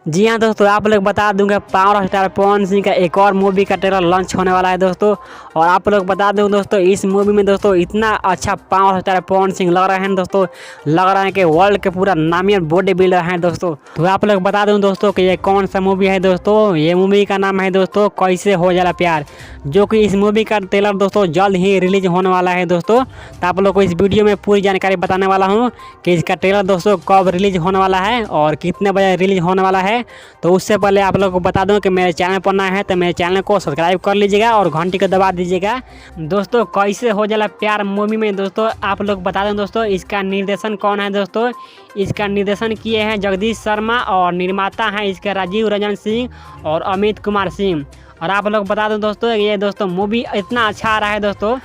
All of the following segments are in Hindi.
जी हाँ दोस्तों, आप लोग बता दूंगा पावर स्टार पवन सिंह का एक और मूवी का ट्रेलर लॉन्च होने वाला है दोस्तों। और आप लोग बता दूं दोस्तों, इस मूवी में दोस्तों इतना अच्छा पावर स्टार पवन सिंह लग रहे हैं दोस्तों, लग रहा है कि वर्ल्ड के पूरा नामी बॉडी बिल्डर हैं दोस्तों। तो आप लोग बता दूं दोस्तों कि ये कौन सा मूवी है दोस्तों। ये मूवी का नाम है दोस्तों कैसे हो जाला प्यार, जो कि इस मूवी का ट्रेलर दोस्तों जल्द ही रिलीज होने वाला है दोस्तों। तो आप लोग को इस वीडियो में पूरी जानकारी बताने वाला हूँ कि इसका ट्रेलर दोस्तों कब रिलीज होने वाला है और कितने बजे रिलीज होने वाला है। तो उससे पहले आप लोगों को बता दूं कि मेरे चैनल पर नया है तो मेरे चैनल को सब्सक्राइब कर लीजिएगा और घंटी को दबा दीजिएगा दोस्तों। कैसे हो जाला प्यार मूवी में दोस्तों आप लोग बता दें दोस्तों, इसका निर्देशन कौन है दोस्तों। इसका निर्देशन किए हैं जगदीश शर्मा और निर्माता हैं इसके राजीव रंजन सिंह और अमित कुमार सिंह। और आप लोग बता दें दोस्तों, ये दोस्तों मूवी इतना अच्छा आ रहा है दोस्तों।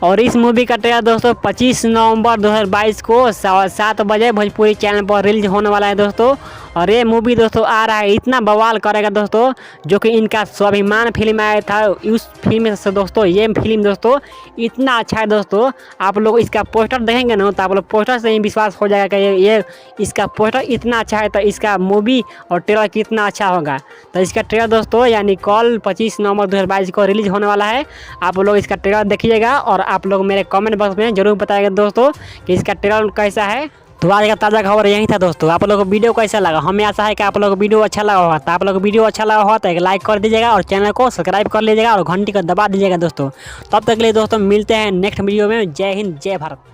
और इस मूवी का ट्रेलर दोस्तों 25 नवंबर 2022 को 7 बजे भोजपुरी चैनल पर रिलीज होने वाला है दोस्तों। और ये मूवी दोस्तों आ रहा है, इतना बवाल करेगा दोस्तों, जो कि इनका स्वाभिमान फिल्म आया था उस फिल्म से दोस्तों ये फिल्म दोस्तों इतना अच्छा है दोस्तों। आप लोग इसका पोस्टर देखेंगे ना तो आप लोग पोस्टर से ही विश्वास हो जाएगा कि ये इसका पोस्टर इतना अच्छा है तो इसका मूवी और ट्रेलर कितना अच्छा होगा। तो इसका ट्रेलर दोस्तों यानी कल 25 नवंबर 2022 को रिलीज होने वाला है। आप लोग इसका ट्रेलर देखिएगा और आप लोग मेरे कमेंट बॉक्स में जरूर बताइएगा दोस्तों कि इसका ट्रेलर कैसा है। तो आज का ताज़ा खबर यही था दोस्तों। आप लोगों को वीडियो कैसा लगा, हमें आशा है कि आप लोगों को वीडियो अच्छा लगा होगा। तो आप लोग को वीडियो अच्छा लगा होगा तो एक लाइक कर दीजिएगा और चैनल को सब्सक्राइब कर लीजिएगा और घंटी को दबा दीजिएगा दोस्तों। तब तक के लिए दोस्तों मिलते हैं नेक्स्ट वीडियो में। जय हिंद जय भारत।